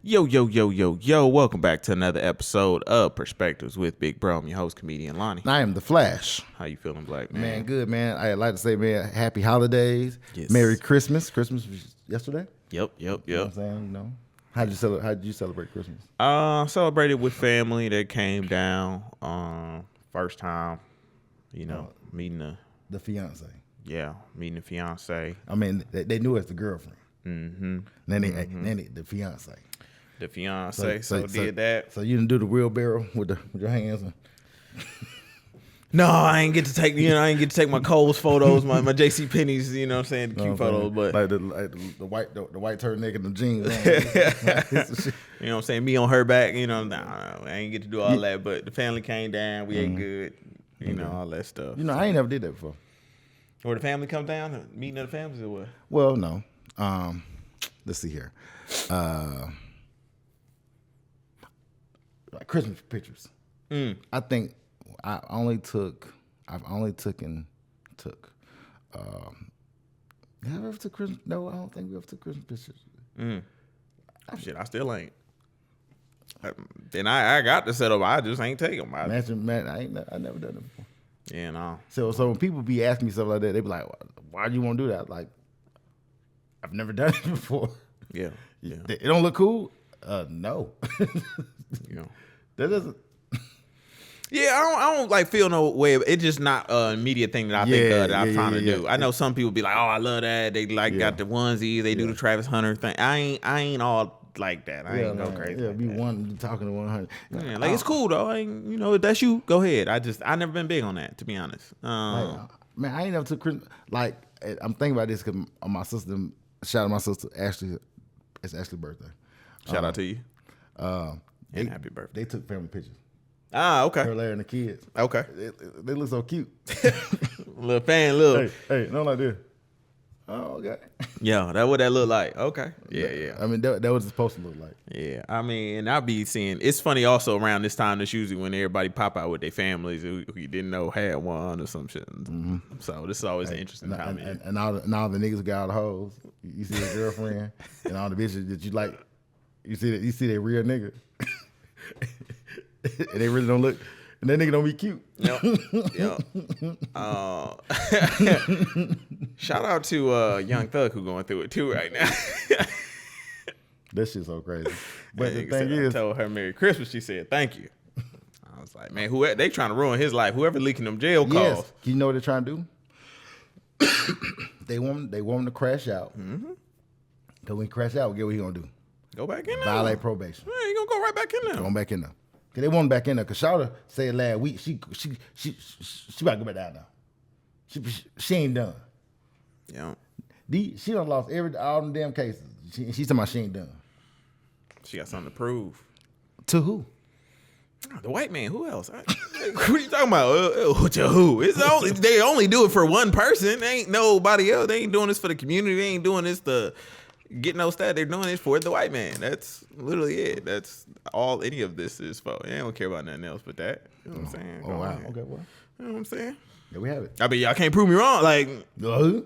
Yo, yo, yo, yo, yo. Welcome back to another episode of Perspectives with Big Bro. I'm your host, comedian Lonnie. I am the Flash. How you feeling, Black man? Man, good, man. I'd like to say, man, happy holidays. Yes. Merry Christmas. Christmas was yesterday. Yep. You know what I'm saying? How'd you celebrate Christmas? Celebrated with family that came down. First time, meeting the fiance. Meeting the fiance. I mean, they knew as the girlfriend. Mm-hmm. Then the fiance. The fiance. So did that. So you didn't do the wheelbarrow with your hands. No, I ain't get to take. I ain't get to take my Kohl's photos, my JC Penney's. You know what I'm saying, the cute photos. But like the white turtleneck and the jeans. You know what I'm saying, me on her back. Nah, I ain't get to do all that. But the family came down. We ate good. All that stuff. I ain't never did that before. Where the family come down, meeting of the families, or what? Well, no. Let's see here. Like Christmas pictures. I think I've only took. Have I ever took Christmas? No, I don't think we ever took Christmas pictures. Shit, I still ain't. And I got to set up. I just ain't take them. Man, I never done it before. Yeah, no. So when people be asking me stuff like that, they be like, "Why do you want to do that?" Like, I've never done it before. Yeah. It don't look cool. No. That doesn't. Yeah, I don't like feel no way. It's just not an immediate thing that I think that I'm trying to do. I know some people be like, "Oh, I love that." They got the onesies. They do the Travis Hunter thing. I ain't all like that. I ain't go crazy. Yeah, like be that. Talking to 100. Yeah, like it's cool though. If that's you, go ahead. I never been big on that, to be honest. Man, I ain't never took Christmas. Like, I'm thinking about this because my sister. Shout out my sister Ashley. It's Ashley's birthday. Shout out to you. And happy birthday. They took family pictures. Okay. Her, Larry, and the kids. Okay. They look so cute. Little fan, look. Hey, no, like this. Oh, okay. Yeah, that what that look like. Okay. Yeah. I mean, that was supposed to look like. Yeah, I mean, and I'll be seeing. It's funny also around this time. That's usually when everybody pop out with their families who you didn't know had one or some shit. Mm-hmm. So this is always an interesting time. And all the niggas got all the hoes. You see their girlfriend and all the bitches that you like. You see that real nigga. And they really don't look. And that nigga don't be cute. Yep. Shout out to Young Thug who going through it too right now. That shit's so crazy. But the thing is, I told her Merry Christmas. She said thank you. I was like, man, they trying to ruin his life. Whoever leaking them jail calls. Yes. You know what they're trying to do? They want him to crash out. Mm-hmm. So when he crash out, get what he gonna do? Go back in there. Violate probation. Yeah, he gonna go right back in there. Going back in there. Cause they want him back in there. Cause Shawty said last week she about to go back down now. She ain't done. Yeah. She done lost all them damn cases. She's talking about she ain't done. She got something to prove. To who? The white man. Who else? What are you talking about? To who? They only do it for one person. They ain't nobody else. They ain't doing this for the community. They ain't doing this to get no stat. They're doing it for the white man. That's literally it. That's all any of this is for. They don't care about nothing else but that. You know what I'm saying? Oh, wow. Okay, well. You know what I'm saying? There we have it. I mean, y'all can't prove me wrong. Like, what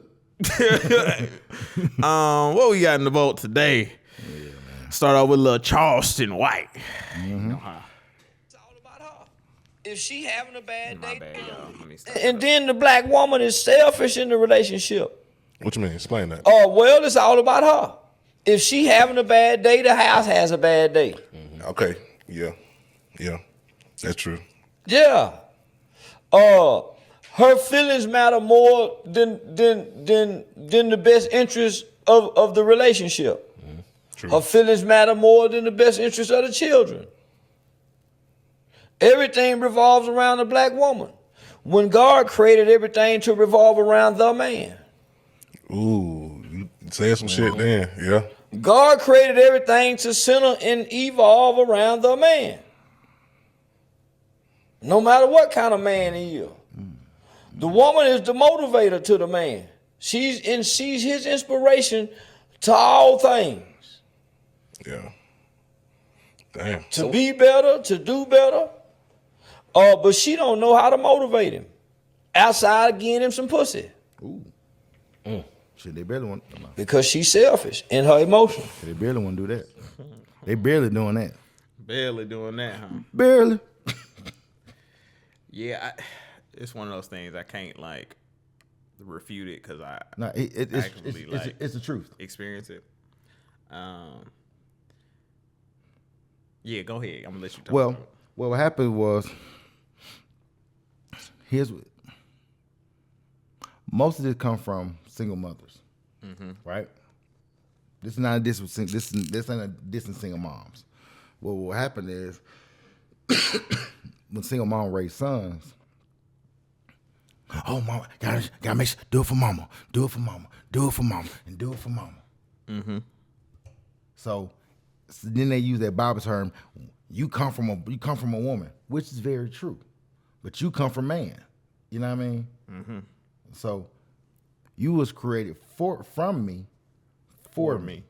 we got in the vault today? Yeah, man. Start off with a little Charleston White. Mm-hmm. You know how. It's all about her. If she having a bad day, Bad, and then the black woman is selfish in the relationship. What you mean? Explain that. Oh, well, it's all about her. If she having a bad day, the house has a bad day. Mm-hmm. Okay. Yeah. That's true. Yeah. Her feelings matter more than the best interest of the relationship. Mm-hmm. True. Her feelings matter more than the best interest of the children. Everything revolves around the black woman. When God created everything to revolve around the man. Ooh, you said some shit then. Yeah. God created everything to center and evolve around the man. No matter what kind of man he is. The woman is the motivator to the man. She's his inspiration to all things. Yeah. Damn. To be better, to do better. But she don't know how to motivate him. Outside of getting him some pussy. Ooh. Shit, they barely want. Because she's selfish in her emotions. They barely want to do that. They barely doing that. Barely doing that, huh? Barely. Yeah, it's one of those things I can't like refute it because I it's the truth. Experience it. Yeah, go ahead. I'm gonna let you talk. Well, what happened was, most of this come from single mothers, right? This is not a diss ain't a diss single moms. Well, what happened is when single mom raise sons, oh mama, gotta make sure, do it for mama, do it for mama, do it for mama, and do it for mama. Mm-hmm. So then they use that Bible term, you come from a woman, which is very true, but you come from man. You know what I mean? Mm-hmm. So you was created from me. For me.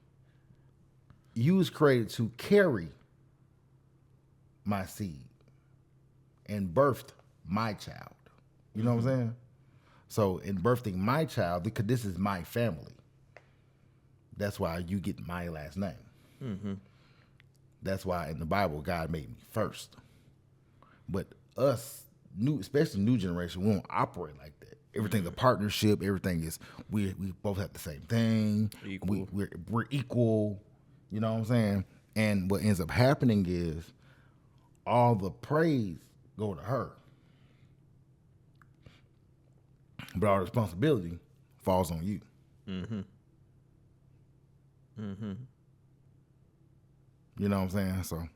You was created to carry my seed and birthed my child. You know what I'm saying? So in birthing my child, because this is my family, that's why you get my last name. Mm-hmm. That's why in the Bible, God made me first. But us, especially new generation, we don't operate like that. Everything's a partnership. Everything is we both have the same thing. Equal. We're equal. You know what I'm saying? And what ends up happening is all the praise go to her, but all the responsibility falls on you. Mm-hmm. Mm-hmm. You know what I'm saying? So,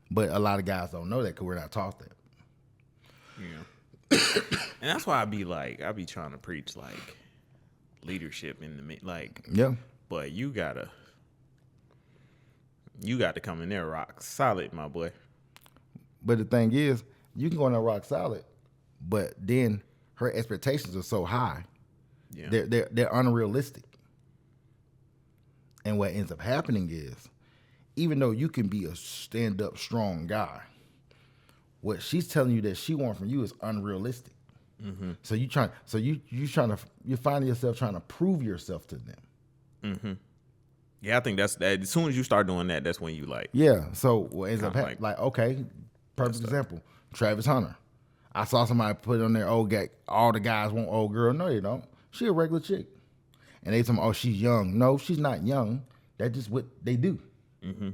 but a lot of guys don't know that because we're not taught that. Yeah. And that's why I be trying to preach like leadership in the like. Yeah. But you got to come in there rock solid, my boy. But the thing is, you can go in there rock solid, but then her expectations are so high. Yeah. They're unrealistic. And what ends up happening is, even though you can be a stand-up strong guy, what she's telling you that she wants from you is unrealistic. Mm-hmm. So you're finding yourself trying to prove yourself to them. Mm-hmm. Yeah, I think that's that. As soon as you start doing that, that's when you like. Yeah. So what ends up happening? Like, okay, perfect example. Travis Hunter. I saw somebody put on there, all the guys want old girl. No, they don't. She a regular chick. And they tell me, oh, she's young. No, she's not young. That's just what they do. Mm-hmm.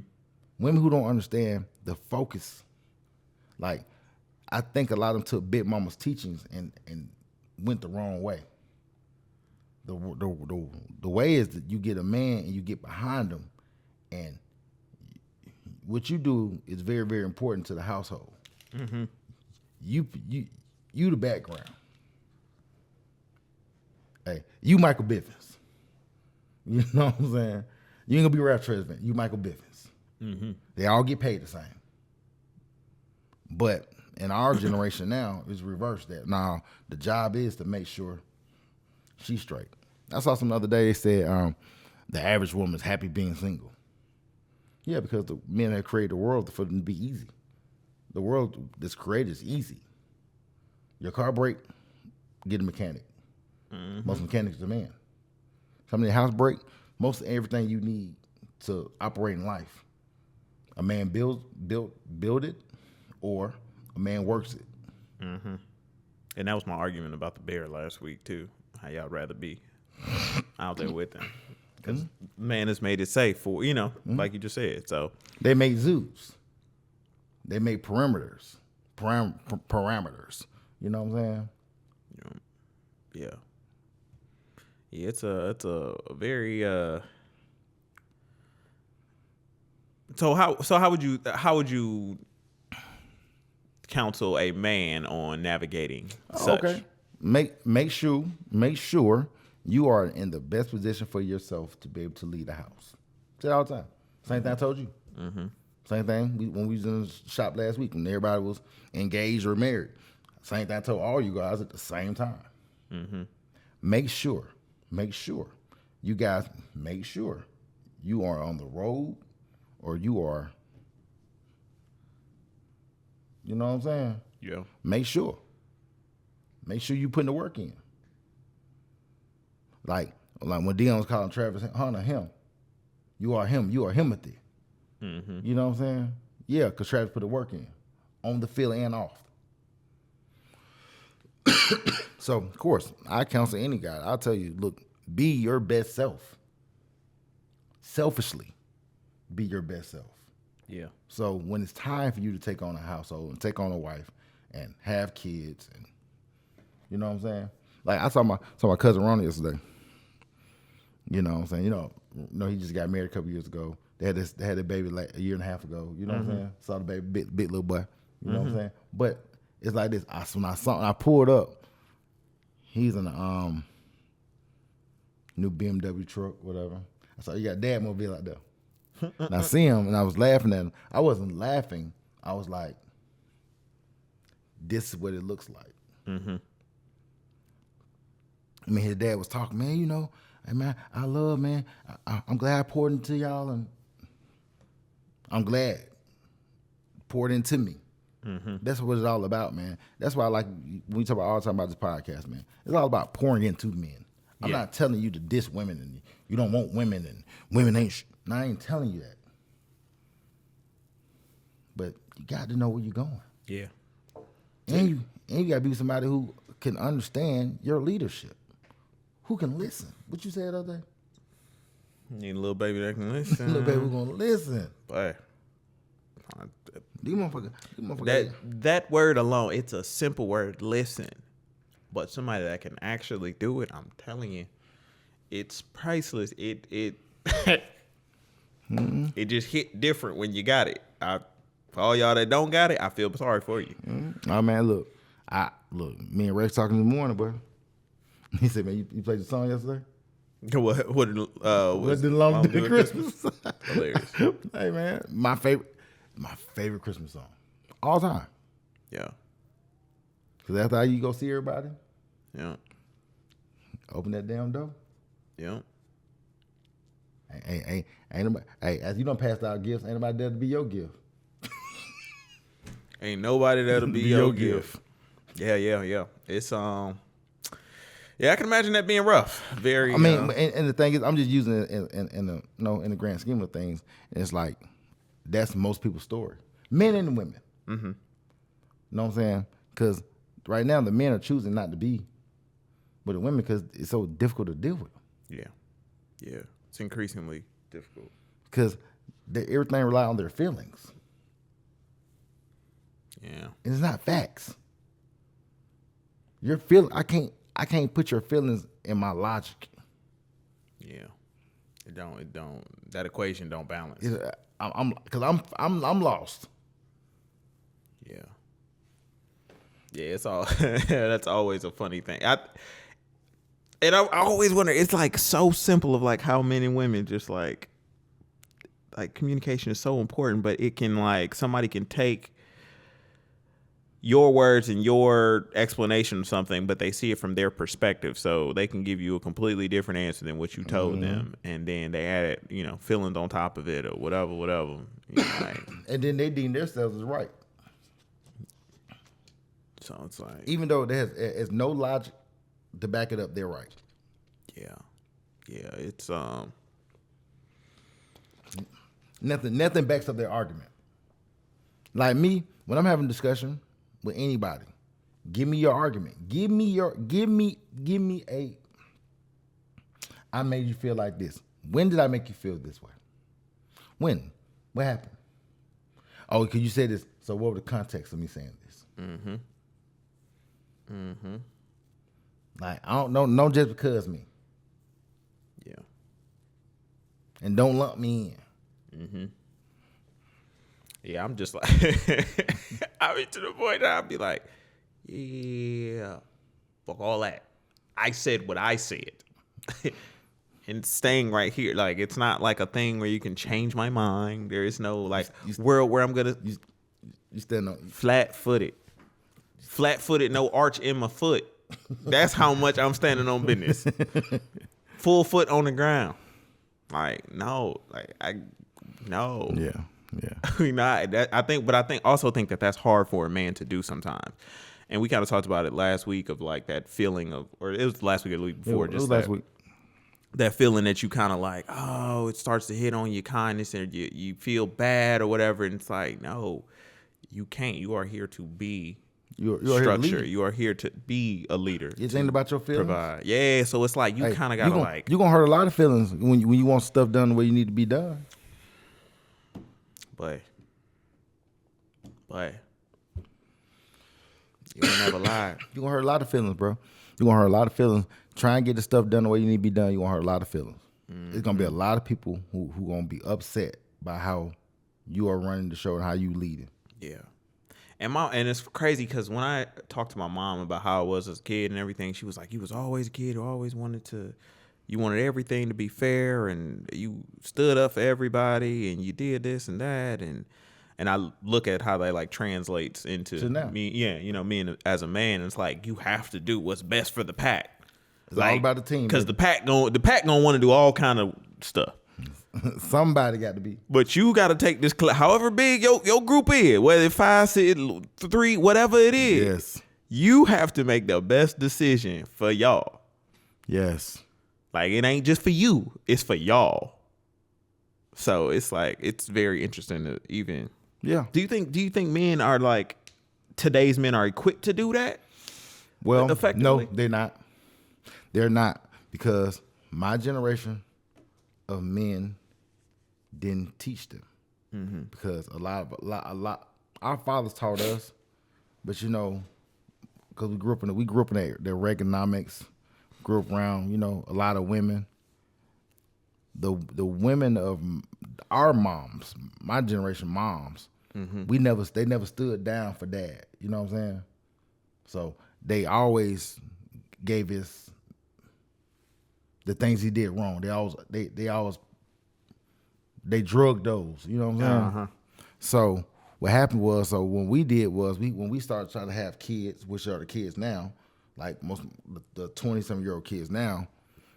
Women who don't understand the focus. Like, I think a lot of them took Big Mama's teachings and went the wrong way. The way is that you get a man and you get behind him, and what you do is very, very important to the household. Mm-hmm. You the background. Hey, you Michael Bivins. You know what I'm saying? You ain't gonna be Ralph Tresvant. You Michael Bivins. Mm-hmm. They all get paid the same. But in our generation now, it's reversed that. Now, the job is to make sure she's straight. I saw some the other day, they said the average woman's happy being single. Yeah, because the men have created the world for them to be easy. The world that's created is easy. Your car break, get a mechanic. Mm-hmm. Most mechanics are men. Something in the house break, most of everything you need to operate in life, a man build it, or a man works it. Mm-hmm. And that was my argument about the bear last week too. How y'all rather be out there with them? Because man has made it safe for like you just said. So they make zoos. They make parameters. Parameters. You know what I'm saying? Yeah. Yeah, it's a very So how would you counsel a man on navigating such? Okay. Make sure you are in the best position for yourself to be able to lead a house. Say it all the time. Same thing I told you. Mm-hmm. Same thing when we was in the shop last week when everybody was engaged or married. Same thing I told all you guys at the same time. Mm-hmm. Make sure you guys make sure you are on the road or you are, you know what I'm saying? Yeah. Make sure you putting the work in. Like when Dion was calling Travis Hunter him. You are him. You are Himothy. Mm-hmm. You know what I'm saying? Yeah, because Travis put the work in on the field and off. So, of course, I counsel any guy. I'll tell you, look, be your best self. Selfishly, be your best self. Yeah. So when it's time for you to take on a household and take on a wife and have kids, and you know what I'm saying? Like I saw my cousin Ronnie yesterday. You know what I'm saying? You know, he just got married a couple years ago. They had a baby like a year and a half ago. You know what I'm saying? Saw the baby, big little boy. You know what I'm saying? But it's like this. When I pulled up, he's in a new BMW truck, whatever. I saw you got dad mobile out there. And I see him and I was laughing at him. I wasn't laughing. I was like, this is what it looks like. Mm-hmm. I mean, his dad was talking, man, you know, hey, man, I love, man. I'm glad I poured into y'all, and I'm glad poured into me. Mm-hmm. That's what it's all about, man. That's why I like, when we talk about all the time about this podcast, man, it's all about pouring into men. I'm not telling you to diss women and you don't want women and women ain't no, I ain't telling you that. But you got to know where you're going. Yeah. And you got to be somebody who can understand your leadership, who can listen. What you said the other day? Need a little baby that can listen. Little baby who's gonna listen. But these motherfuckers. That word alone, it's a simple word, listen. But somebody that can actually do it, I'm telling you, it's priceless. It it just hit different when you got it. For all y'all that don't got it, I feel sorry for you. Oh man, look, me and Rex talking in the morning, bro. He said, man, you played the song yesterday? What did Long Do Christmas? Hilarious. Hey man, my favorite Christmas song, all time. Yeah. Cause after how you go see everybody. Yeah. Open that damn door. Yeah. Ain't nobody. Hey, as you don't pass out gifts, ain't nobody there to be your gift. Ain't nobody there to be your gift. Yeah. It's yeah, I can imagine that being rough. Very. I mean, and the thing is, I'm just using it in the grand scheme of things. And it's like that's most people's story, men and women. Mm-hmm. You know what I'm saying? Because right now the men are choosing not to be with the women because it's so difficult to deal with. Yeah. It's increasingly difficult because everything rely on their feelings. Yeah, and it's not facts. Your feel, I can't put your feelings in my logic. Yeah, it don't. That equation don't balance. I'm lost. Yeah, it's all. That's always a funny thing. I always wonder. It's like so simple of like how men and women just like communication is so important, but it can like somebody can take your words and your explanation of something, but they see it from their perspective, so they can give you a completely different answer than what you told them, and then they add feelings on top of it or whatever. And then they deem themselves as right. So it's like, even though there's no logic to back it up, they're right. Yeah, it's nothing backs up their argument. Like me, when I'm having a discussion with anybody, give me your argument. Give me a. I made you feel like this. When did I make you feel this way? When? What happened? Oh, because you said this. So what was the context of me saying this? Mm-hmm. Like, I don't know. No, just because me. Yeah. And don't lump me in. Mm-hmm. Yeah, I'm just like, I mean, to the point that I'll be like, yeah, fuck all that. I said what I said. And staying right here. Like, it's not like a thing where you can change my mind. There is no, like, world where I'm going to. You stand on. Flat-footed, no arch in my foot. That's how much I'm standing on business. Full foot on the ground. Like, no. No. Yeah. I also think that that's hard for a man to do sometimes. And we kind of talked about it last week of like that feeling of, or it was last week or the week before. It was last week. that feeling that you kind of like, oh, it starts to hit on your kindness and you feel bad or whatever. And it's like, no, you can't. You are here to be you're structure. You are here to be a leader. It ain't about your feelings. Provide. Yeah, so it's like you kind of got to you're going to hurt a lot of feelings when you want stuff done the way you need to be done. But you ain't never lied. You're going to hurt a lot of feelings, bro. You're going to hurt a lot of feelings. Try and get the stuff done the way you need to be done. You're going to hurt a lot of feelings. Mm-hmm. There's going to be a lot of people who going to be upset by how you are running the show and how you leading. Yeah. And it's crazy because when I talked to my mom about how I was as a kid and everything, she was like, you was always a kid who always you wanted everything to be fair and you stood up for everybody and you did this and that. And I look at how that like translates into me. Yeah. You know, me as a man, it's like, you have to do what's best for the pack. It's like, all about the team. Because the pack gonna want to do all kind of stuff. Somebody got to be. But you got to take this, however big your group is, whether it's 5, 6, 3, whatever it is. Yes. You have to make the best decision for y'all. Yes. Like, it ain't just for you. It's for y'all. So it's like, it's very interesting to even. Yeah. Do you think men are like, today's men are equipped to do that? Well, no, they're not. They're not, because my generation of men didn't teach them. Mm-hmm. Because a lot our fathers taught us, but you know, because we grew up in the Reaganomics, grew up around, you know, a lot of women. The women of our moms, my generation moms, mm-hmm. they never stood down for dad. You know what I'm saying? So they always gave us the things he did wrong. They drugged those. You know what I'm saying? Uh-huh. So what happened was, when we started trying to have kids, which are the kids now, like most the 20-some-year-old kids now,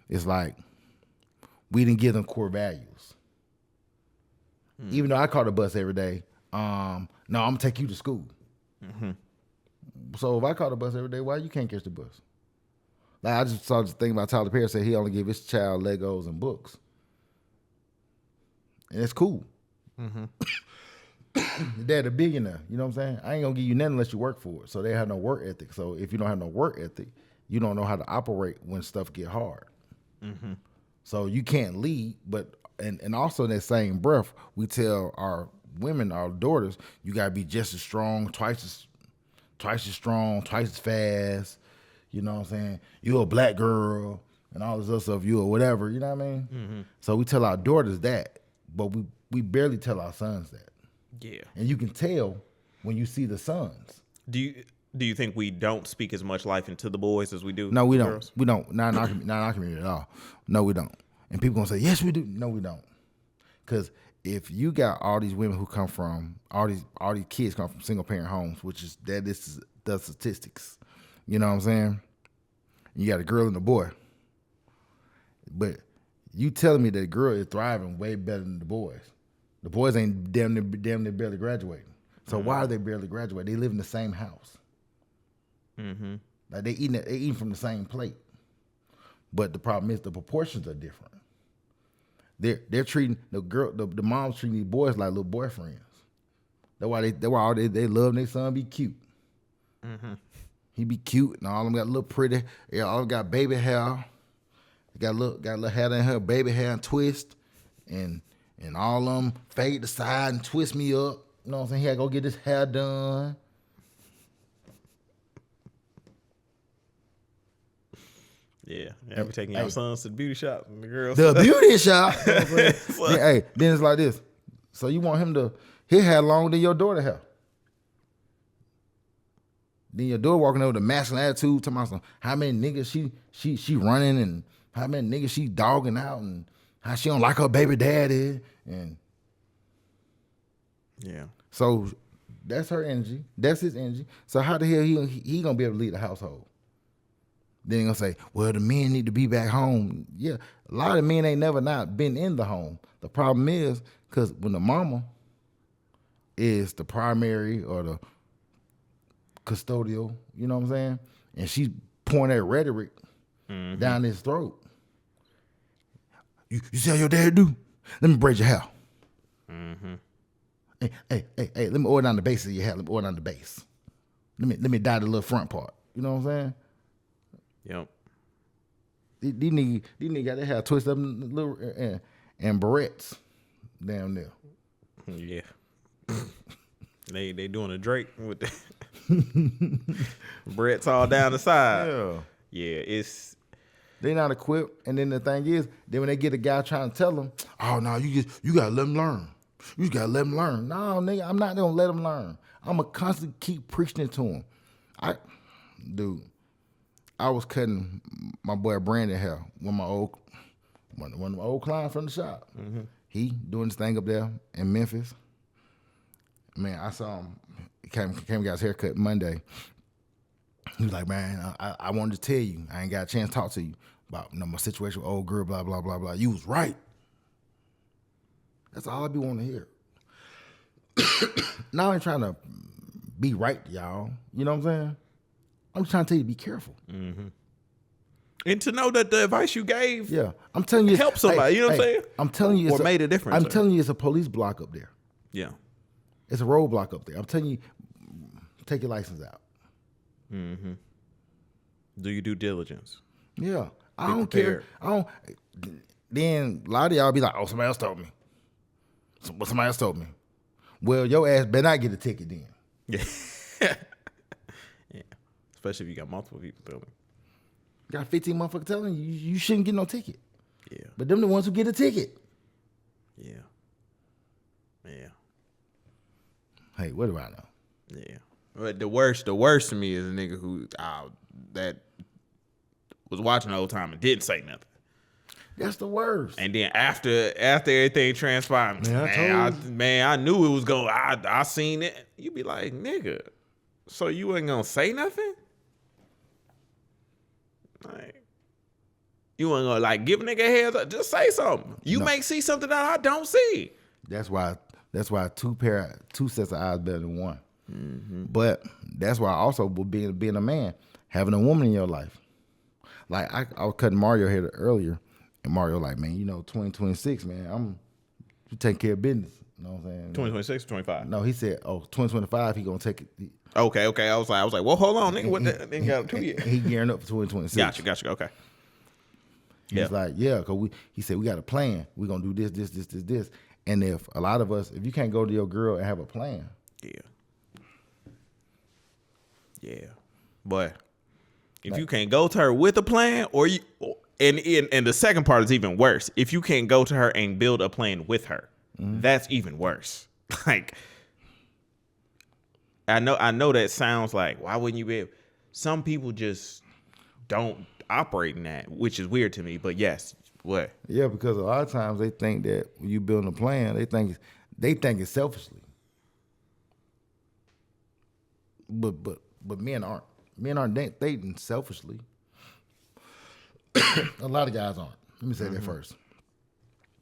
it's like we didn't give them core values. Even though I caught the bus every day, no, I'm gonna take you to school. Mm-hmm. So if I caught the bus every day, why you can't catch the bus? Like, I just saw this thing about Tyler Perry said he only gave his child Legos and books. And it's cool. Mm-hmm. Your dad a billionaire, you know what I'm saying? I ain't gonna give you nothing unless you work for it. So they have no work ethic. So if you don't have no work ethic, you don't know how to operate when stuff get hard. Mm-hmm. So you can't lead, but and also in that same breath, we tell our women, our daughters, you gotta be just as strong, twice as strong, twice as fast. You know what I'm saying? You're a black girl and all this other stuff, you or whatever, you know what I mean? Mm-hmm. So we tell our daughters that, but we barely tell our sons that. Yeah. And you can tell when you see the sons. Do you think we don't speak as much life into the boys as we do? No, we don't. Girls? We don't. Not in our community at all. No, we don't. And people gonna say, yes, we do. No, we don't. Because if you got all these women who come from, all these kids come from single parent homes, which is the statistics. You know what I'm saying? You got a girl and a boy. But you telling me that the girl is thriving way better than the boys. The boys ain't damn near barely graduating. So why are they barely graduating? They live in the same house. Mm-hmm. Like they eating from the same plate. But the problem is the proportions are different. They're treating the moms treating these boys like little boyfriends. That's why they love their son be cute. Mm-hmm. He be cute and all of them got little pretty. Yeah, all of them got baby hair. They got a little hair in her, baby hair and twist, and all of them fade to side and twist me up. You know what I'm saying? He had to go get his hair done. Yeah, ever taking your sons to the beauty shop and the girls? The beauty shop. You know what I'm saying? Then it's like this. So you want him to his hair longer than your daughter hair. Then your daughter walking over with a masculine attitude, talking about how many niggas she running and how many niggas she dogging out and how she don't like her baby daddy and yeah. So that's her energy. That's his energy. So how the hell he gonna be able to lead the household? Then he gonna say, well, the men need to be back home. Yeah, a lot of men ain't never not been in the home. The problem is because when the mama is the primary or the custodial, you know what I'm saying? And she's pouring that rhetoric down his throat. You see how your dad do? Let me braid your hair. Mm-hmm. Hey, let me oil down the base of your hair. Let me oil down the base. Let me dye the little front part. You know what I'm saying? Yep. These niggas got their hair twisted up in little and barrettes down there. Yeah. they doing a Drake with the barrettes all down the side. Yeah, it's they not equipped. And then the thing is, then when they get a guy trying to tell them, oh no, you gotta let them learn. You just gotta let them learn. No, nigga, I'm not gonna let them learn. I'm gonna constantly keep preaching it to them. I was cutting my boy Brandon hair, one of my old clients from the shop. Mm-hmm. He doing his thing up there in Memphis. Man, I saw him. He came got his haircut Monday. He was like, man, I wanted to tell you, I ain't got a chance to talk to you about my situation with old girl, blah, blah, blah, blah. You was right. That's all I be wanting to hear. Now I ain't trying to be right, y'all. You know what I'm saying? I'm just trying to tell you to be careful. Mm-hmm. And to know that the advice you gave I'm telling you, help somebody, you know what I'm saying? I'm telling you, or made a difference. I'm telling you, it's a police block up there. Yeah. It's a roadblock up there. I'm telling you, take your license out. Mm-hmm. Do your due diligence. Yeah. I don't care. Then a lot of y'all be like, oh, somebody else told me. Somebody else told me. Well, your ass better not get a ticket then. Yeah. Yeah. Especially if you got multiple people telling me. Got 15 motherfuckers telling you shouldn't get no ticket. Yeah. But them the ones who get a ticket. Yeah. Yeah. Hey, what do I know? Yeah. But the worst to me is a nigga who that was watching the whole time and didn't say nothing. That's the worst. And then after everything transpired, I knew it was going. I seen it. You be like, nigga, so you ain't gonna say nothing? Like, you ain't gonna like give a nigga a heads up? Just say something. You may see something that I don't see. That's why two sets of eyes better than one. Mm-hmm. But that's why also being a man, having a woman in your life. Like I was cutting Mario hair earlier, and Mario like, man, 2026, man, I'm taking care of business. You know what I'm saying? 2026 or 25? No, he said, 2025, he gonna take it. Okay. I was like, well, hold on, nigga. What nigga got 2 years? He gearing up for 2026. Gotcha. Okay. He's like, because he said we got a plan. We gonna do this. And if you can't go to your girl and have a plan. Yeah. But if you can't go to her with a plan, and the second part is even worse. If you can't go to her and build a plan with her, that's even worse. Like, I know that sounds like, why wouldn't you be able? Some people just don't operate in that, which is weird to me. But yes, what? Yeah, because a lot of times they think that when you building a plan, they think it selfishly. But men aren't. Men aren't dating selfishly. A lot of guys aren't. Let me say that first.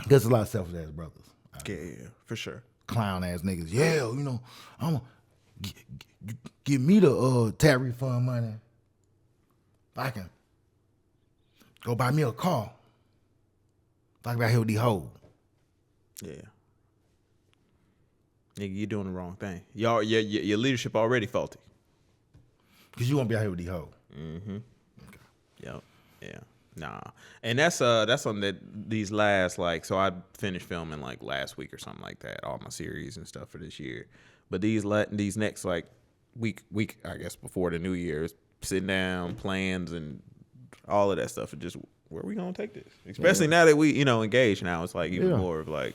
There's a lot of selfish ass brothers. Yeah, for sure. Clown ass niggas. Yeah, I'm gonna give me the tax refund money. I can go buy me a car. Talk about here with these hoes. Yeah. Nigga, you're doing the wrong thing. Your leadership already faulty. Cause you won't be out here with these hoes. Mm-hmm. Okay. Yep. Yeah. Nah. And that's on these last, like, so I finished filming like last week or something like that, all my series and stuff for this year. But these next like week I guess before the new year, sitting down, plans and all of that stuff, and just where we gonna take this? Especially now that we engaged now, it's like even more of like,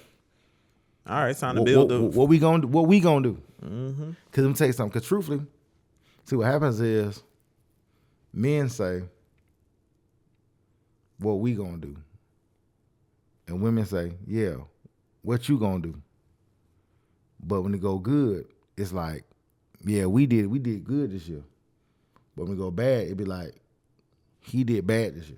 all right, it's time to build what we gonna do. Mm-hmm. Cause let me tell you something. Cause truthfully, see what happens is men say, what we gonna do? And women say, yeah, what you gonna do? But when it go good, it's like, yeah, we did good this year. But when it go bad, it be like, he did bad this year.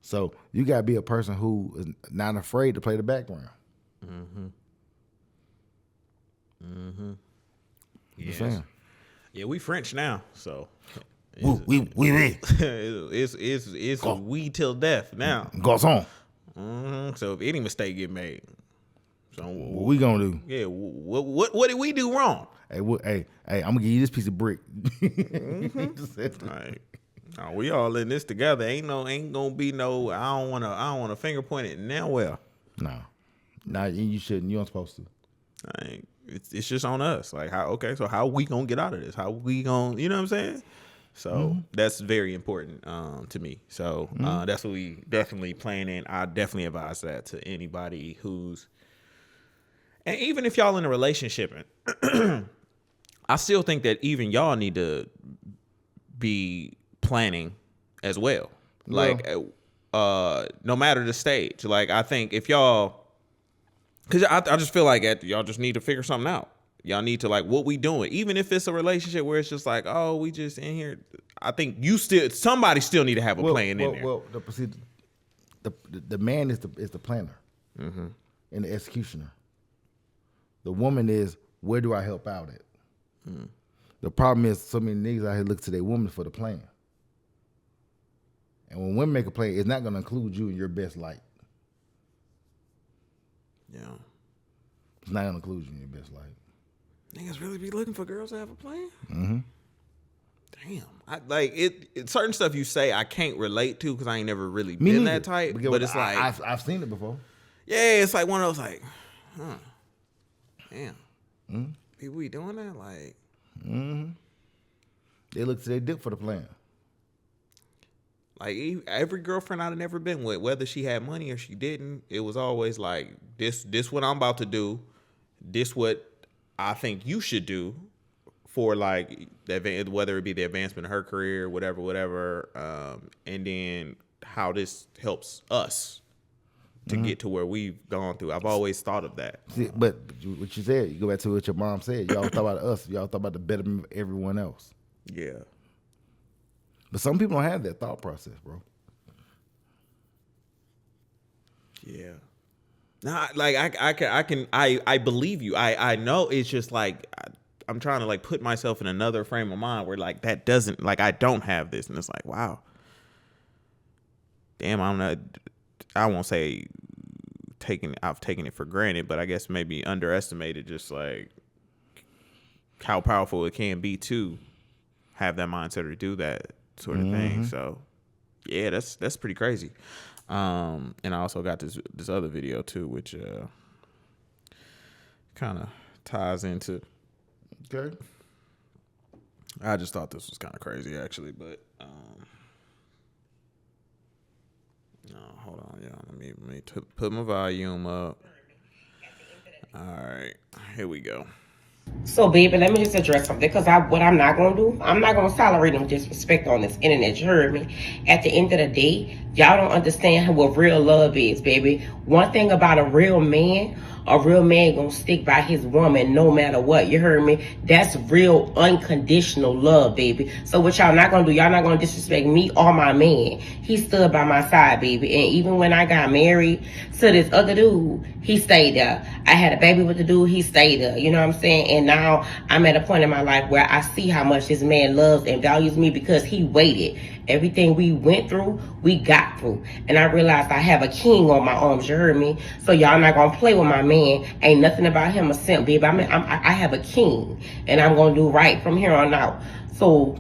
So you gotta be a person who is not afraid to play the background. Mm-hmm. Mm-hmm. Yes. Yeah, we French now, so It's we till death now. Goes on. So if any mistake get made, so what we gonna do? Yeah, what did we do wrong? Hey, I'm gonna give you this piece of brick. Right. Oh, we all in this together. Ain't gonna be no. I don't wanna finger point it now. Well, no, you shouldn't. You aren't supposed to. It's just on us. Like so how we gonna get out of this? How we gonna, you know what I'm saying? So that's very important to me. So that's what we definitely planning. I definitely advise that to anybody who's, and even if y'all in a relationship, I still think that even y'all need to be planning as well. Like, no matter the stage. Like, I think if y'all, because I just feel like y'all just need to figure something out. Y'all need to, like, what we doing? Even if it's a relationship where it's just like, oh, we just in here. I think somebody still need to have a plan in there. Well, the man is the planner and the executioner. The woman is, where do I help out at? The problem is so many niggas out here look to their woman for the plan. And when women make a plan, it's not going to include you in your best light. Yeah. It's not going to include you in your best light. Niggas really be looking for girls to have a plan? Mm-hmm. Damn. Certain stuff you say I can't relate to because I ain't never really been that type. But it's like... I've seen it before. Yeah, it's like one of those like, damn. People be doing that? Like... They look to their dick for the plan. Like, every girlfriend I've ever been with, whether she had money or she didn't, it was always like, this what I'm about to do. This what I think you should do for, like, whether it be the advancement of her career, whatever. And then how this helps us to get to where we've gone through. I've always thought of that. See, but what you said, you go back to what your mom said. Y'all thought about us. Y'all thought about the betterment of everyone else. Yeah. But some people don't have that thought process, bro. Yeah. Nah, like I believe you. I know it's just like I'm trying to like put myself in another frame of mind where like that doesn't, like I don't have this, and it's like, wow. Damn, I won't say I've taken it for granted, but I guess maybe underestimated just like how powerful it can be to have that mindset or do that sort of thing. So yeah, that's pretty crazy. And I also got this other video too, which kind of ties into. Okay. I just thought this was kind of crazy actually, but no, hold on, y'all. Let me put my volume up. All right, here we go. So, baby, let me just address something, because what I'm not going to do, I'm not going to tolerate no disrespect on this internet. You heard me? At the end of the day, y'all don't understand what real love is, baby. One thing about a real man gonna stick by his woman no matter what. You heard me? That's real unconditional love, baby. So what y'all not gonna do, y'all not gonna disrespect me or my man. He stood by my side, baby. And even when I got married to this other dude, he stayed there. I had a baby with the dude, he stayed there. You know what I'm saying? And now I'm at a point in my life where I see how much this man loves and values me because he waited. Everything we went through, we got through. And I realized I have a king on my arms, you heard me? So y'all not gonna play with my man. Ain't nothing about him a simp, baby. I have a king, and I'm gonna do right from here on out. So,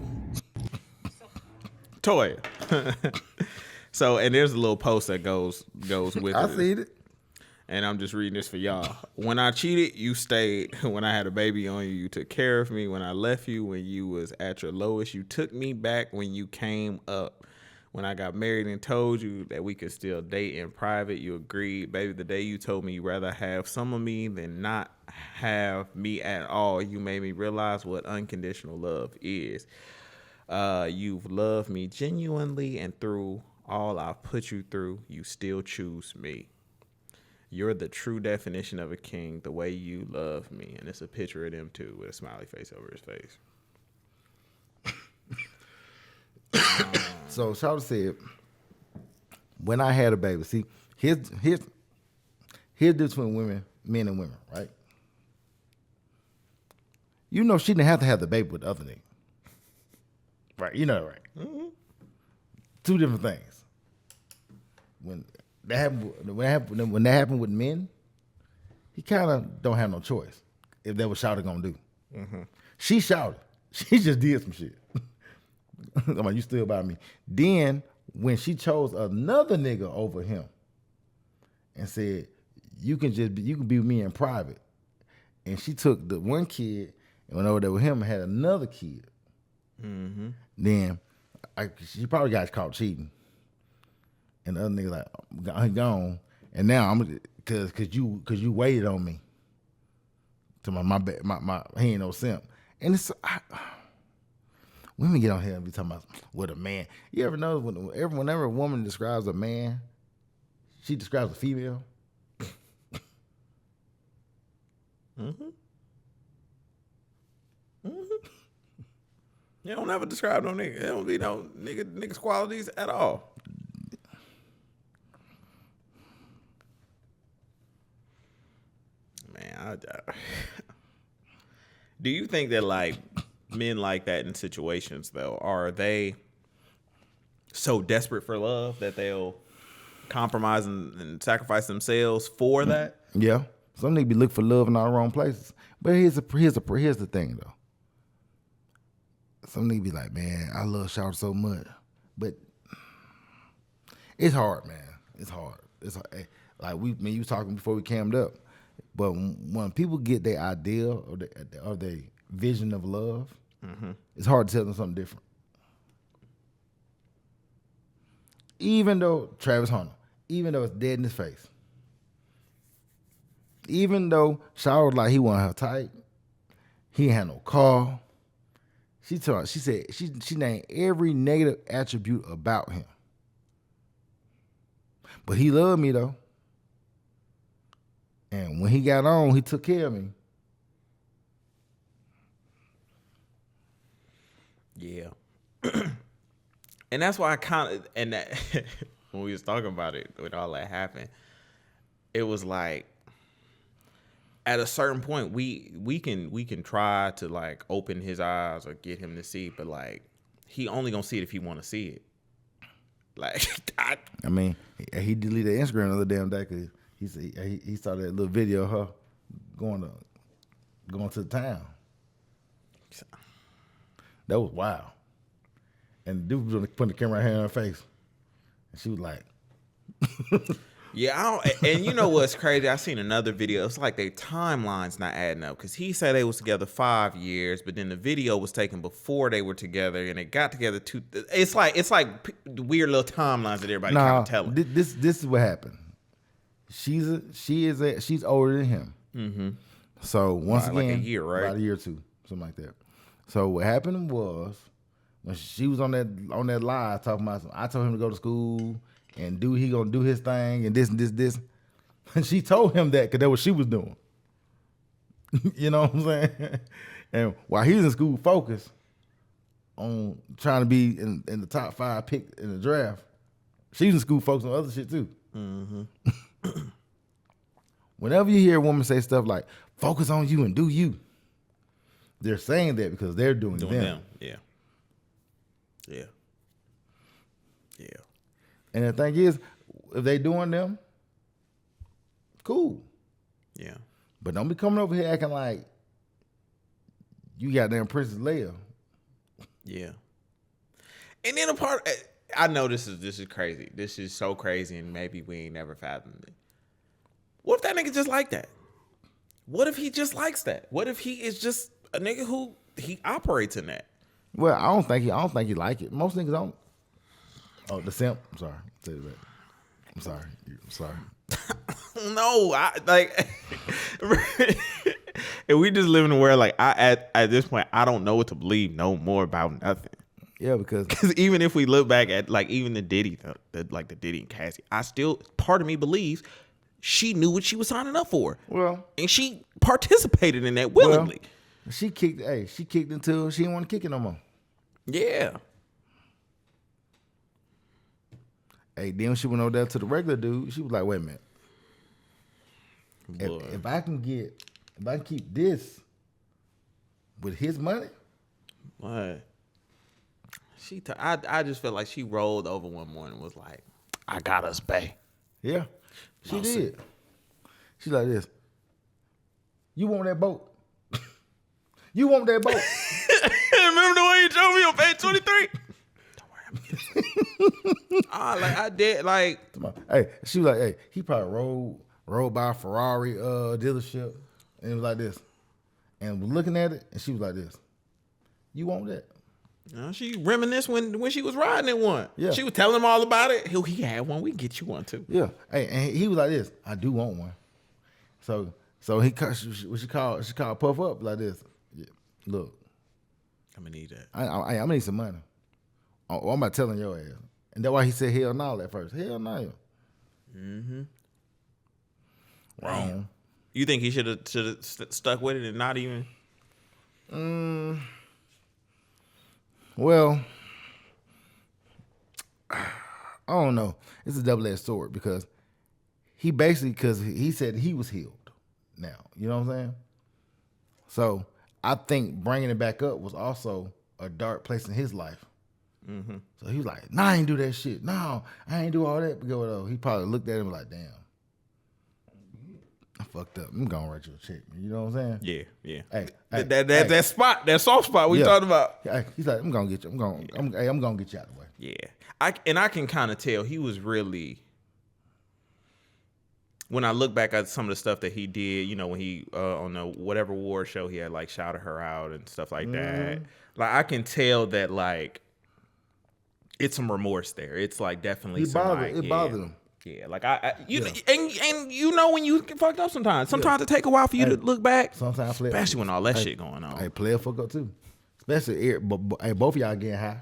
Toya. So, and there's a little post that goes with I it. see it. And I'm just reading this for y'all. When I cheated, you stayed. When I had a baby on you, you took care of me. When I left you, when you was at your lowest, you took me back when you came up. When I got married and told you that we could still date in private, you agreed. Baby, the day you told me you'd rather have some of me than not have me at all, you made me realize what unconditional love is. You've loved me genuinely, and through all I've put you through, you still choose me. You're the true definition of a king, the way you love me. And it's a picture of them too with a smiley face over his face. So Shawty said, when I had a baby, see, here's the difference between men and women, right? You know she didn't have to have the baby with the other nigga. Right, you know, right. Mm-hmm. Two different things. When that happened with men, he kind of don't have no choice if that was Shawty gonna do. Mm-hmm. She shouted. She just did some shit. I'm like, you still by me. Then when she chose another nigga over him and said, you can be with me in private. And she took the one kid and went over there with him and had another kid. Mm-hmm. Then she probably got caught cheating. And the other nigga like, he gone. And now I'm cause you waited on me. To my he ain't no simp. And it's women get on here and be talking about what a man. You ever know whenever a woman describes a man, she describes a female. Mm-hmm. Mm-hmm. You don't ever describe no nigga. There don't be no niggas qualities at all. Man, do you think that like men like that in situations though, are they so desperate for love that they'll compromise and sacrifice themselves for that? Yeah, some niggas be looking for love in all the wrong places. But here's the thing though. Some niggas be like, man, I love Shawty so much, but it's hard, man. It's hard. It's hard. Like you was talking before we cammed up. But when people get their idea or their vision of love, mm-hmm. It's hard to tell them something different. Even though Travis Hunter, even though it's dead in his face, even though Shawty was like he wanted her type, he ain't had no car. She said she named every negative attribute about him. But he loved me though. And when he got on, he took care of me. Yeah. And that's why I kind of, and that when we was talking about it, when all that happened, it was like, at a certain point, we can try to like open his eyes or get him to see, but like he only gonna see it if he want to see it. Like, I mean, he deleted Instagram the other damn day because he saw that little video of her going to the town. That was wild. And the dude was putting the camera right here in her face, and she was like. Yeah, and you know what's crazy? I seen another video. It's like their timeline's not adding up because he said they was together 5 years, but then the video was taken before they were together, and they got together It's like weird little timelines that everybody kind of telling. This is what happened. She's older than him. Mm-hmm. So once again, like a year, right? About a year or two, something like that. So what happened was when she was on that live talking about I told him to go to school. And he gonna do his thing and this. And she told him that because that's what she was doing. You know what I'm saying? And while he was in school focused on trying to be in the top 5 pick in the draft, she was in school focused on other shit too. Mm-hmm. Whenever you hear a woman say stuff like, focus on you and do you, they're saying that because they're doing them. Yeah. Yeah. Yeah. And the thing is, if they doing them, cool. Yeah. But don't be coming over here acting like you got damn Princess Leia. Yeah. And then I know this is crazy. This is so crazy, and maybe we ain't never fathomed it. What if that nigga just like that? What if he just likes that? What if he is just a nigga who he operates in that? Well, I don't think he like it. Most niggas don't. Oh, the simp. I'm sorry. Say that. I'm sorry. No, and we just live in a world like at this point I don't know what to believe no more about nothing. Yeah, because even if we look back at like even the Diddy, the Diddy and Cassie, I still part of me believes she knew what she was signing up for. Well, and she participated in that willingly. Well, she kicked until she didn't want to kick it no more. Yeah. Hey, then when she went over there to the regular dude, she was like, wait a minute. If I can keep this with his money. What? I just felt like she rolled over one morning and was like, I got us, bae. Yeah, she did. She's like this. You want that boat? You want that boat? Remember the one you showed me on page 23? Don't worry, I did like. Hey, she was like, hey, he probably rode by a Ferrari dealership and it was like this, and was looking at it, and she was like this. You want that? She reminisced when she was riding in one. Yeah, she was telling him all about it. He had one. We can get you one too. Yeah. Hey, and he was like this. I do want one. So she called Puff up like this. Yeah, look, I'm gonna need that. I'm gonna need some money. Oh, I'm not telling your ass. And that's why he said hell no at first. Hell no. Mm-hmm. Wrong. You think he should have stuck with it and not even? Well, I don't know. It's a double-edged sword because he said he was healed now. You know what I'm saying? So I think bringing it back up was also a dark place in his life. Mm-hmm. So he was like, nah, I ain't do that shit. No, I ain't do all that. Because he probably looked at him like, damn, I fucked up. I'm going to write you a check. You know what I'm saying? Yeah. Hey, that spot, that soft spot we talked about. He's like, I'm going to get you. I'm going to get you out of the way. Yeah. I can kind of tell he was really, when I look back at some of the stuff that he did, you know, when he on the whatever award show he had like shouted her out and stuff like that. Like I can tell that like it's some remorse there. It's like definitely bothered him. Yeah, like and you know when you get fucked up sometimes. Sometimes it take a while for you to look back. Sometimes, especially when all that shit going on. Hey, player fuck up too. Especially both of y'all getting high.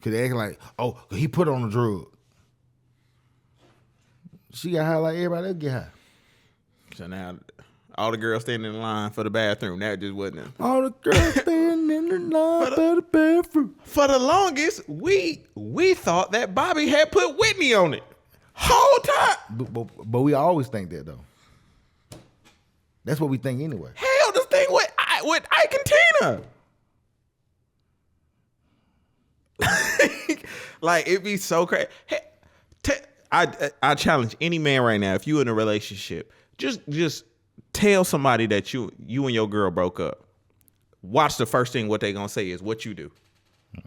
Cause they acting like, oh, he put on a drug. She got high like everybody else get high. So now all the girls standing in line for the bathroom, that just wasn't it. All the girls standing in the line for the bathroom. For the longest, we thought that Bobby had put Whitney on it. Whole time. But we always think that though. That's what we think anyway. Hell, this thing with Ike and Tina. Like it'd be so crazy. Hey, I challenge any man right now, if you in a relationship, just tell somebody that you and your girl broke up. Watch the first thing what they gonna say is what you do.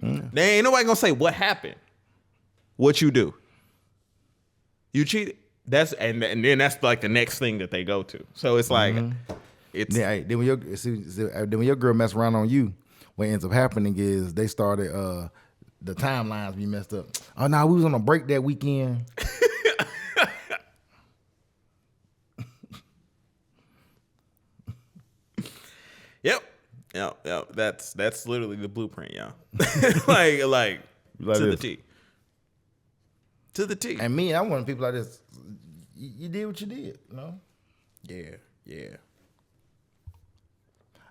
Mm-hmm. They ain't nobody gonna say what happened. What you do. You cheated. And then that's like the next thing that they go to. So it's like then when your girl mess around on you, what ends up happening is they started the timelines be messed up. Oh no, we was on a break that weekend. Yep. That's literally the blueprint, y'all. like to the T. To the T. And me, I want people like this. You did what you did, you know? Yeah.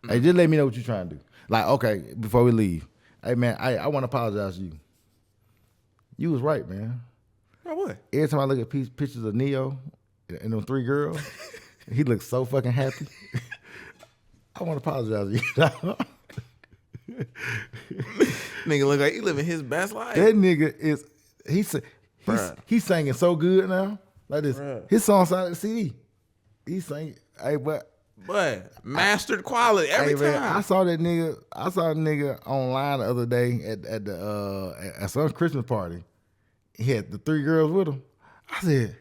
Hey, just let me know what you're trying to do. Like, okay, before we leave. Hey man, I want to apologize to you. You was right, man. Oh, what? Every time I look at pictures of Neyo and them 3 girls, he looks so fucking happy. I want to apologize to you. Nigga look like he living his best life. That nigga is he's singing so good now. Like this. Bruh. His song sounded like CD. He's singing. Hey, but mastered quality every time. Man, I saw that nigga online the other day at some Christmas party. He had the 3 girls with him. I said,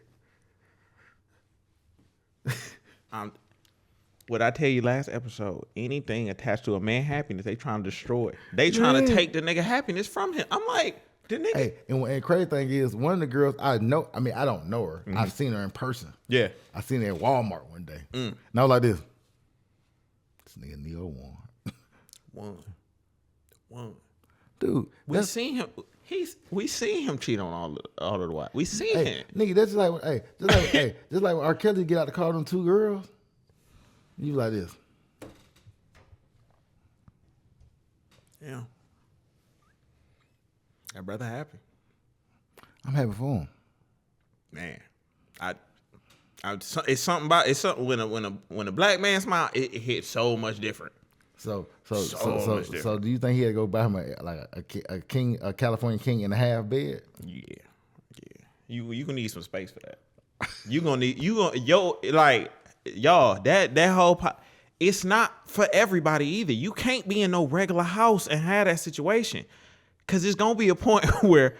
what I tell you last episode, anything attached to a man happiness, they trying to destroy it. They trying to take the nigga happiness from him. I'm like, the nigga. Hey, and crazy thing is, one of the girls I know, I mean, I don't know her. Mm-hmm. I've seen her in person. Yeah. I seen her at Walmart one day. And I was like this. This nigga Neyo won. Dude. We seen him. We seen him cheat on all of the wives. We seen him. Nigga, that's just like when R. Kelly get out the car with them 2 girls. You like this. Yeah. That brother happy. I'm happy for him. Man, it's something when a black man smile, it hits so much different. So do you think he had to go buy him a California king and a half bed? Yeah. You gonna need some space for that. That whole it's not for everybody either. You can't be in no regular house and have that situation, cause it's gonna be a point where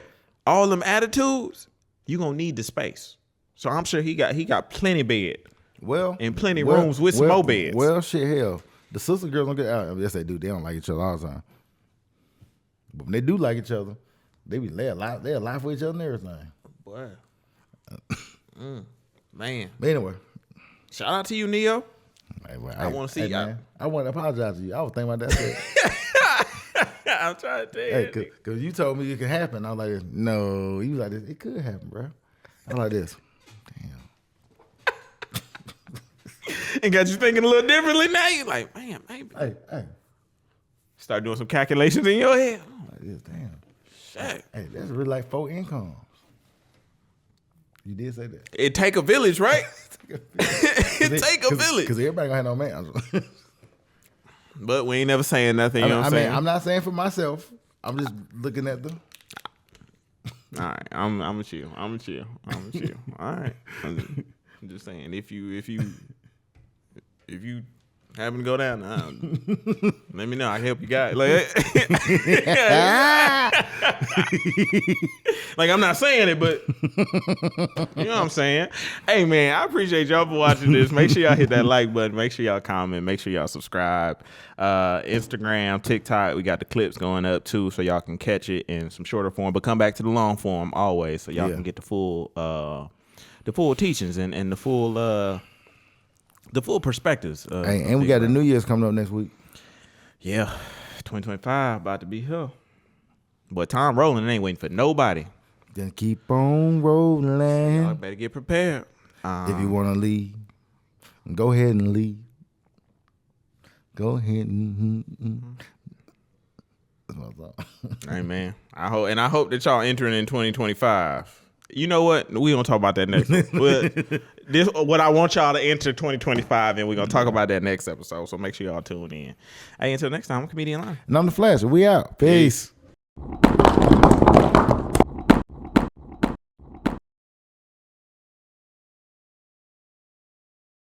all them attitudes, you gonna need the space. So I'm sure he got plenty bed. Well, and plenty rooms with some more beds. Well, shit, hell, the sister girls don't get out. Yes, they do. They don't like each other all the time. But when they do like each other, they lie for each other and everything. Boy, man. But anyway, shout out to you, Neyo. Hey, well, I want to see you. Man, I want to apologize to you. I was thinking about that. I'm trying to tell you. Because you told me it could happen. I was like, no. You was like, this. It could happen, bro. I like this. Damn. And got you thinking a little differently now. You like, man, maybe. Hey. Start doing some calculations in your head. Like this, damn. Shit. Hey, that's really like 4 incomes. You did say that. It take a village, right? It take a village. Because everybody gonna have no man. But we ain't never saying nothing. You know what I'm saying? I'm not saying for myself. I'm just looking at them. All right, I'm with you. All right, I'm just saying if you happen to go down, let me know. I can help you guys. Like I'm not saying it, but you know what I'm saying. Hey man, I appreciate y'all for watching this. Make sure y'all hit that like button. Make sure y'all comment. Make sure y'all subscribe. Instagram, TikTok, we got the clips going up too, so y'all can catch it in some shorter form. But come back to the long form always, so y'all can get the full teachings and the full perspectives. And we got the New Year's coming up next week. Yeah, 2025 about to be here. But time rolling, it ain't waiting for nobody. Then keep on rolling. Y'all better get prepared. If you want to leave, go ahead and leave. Go ahead and. That's my thought. Hey man, I hope that y'all entering in 2025. You know what? We gonna talk about that next. This what I want y'all to enter 2025, and we're gonna talk about that next episode. So make sure y'all tune in. Hey, until next time, I'm Comedian Line. And I'm the Flash. We out. Peace.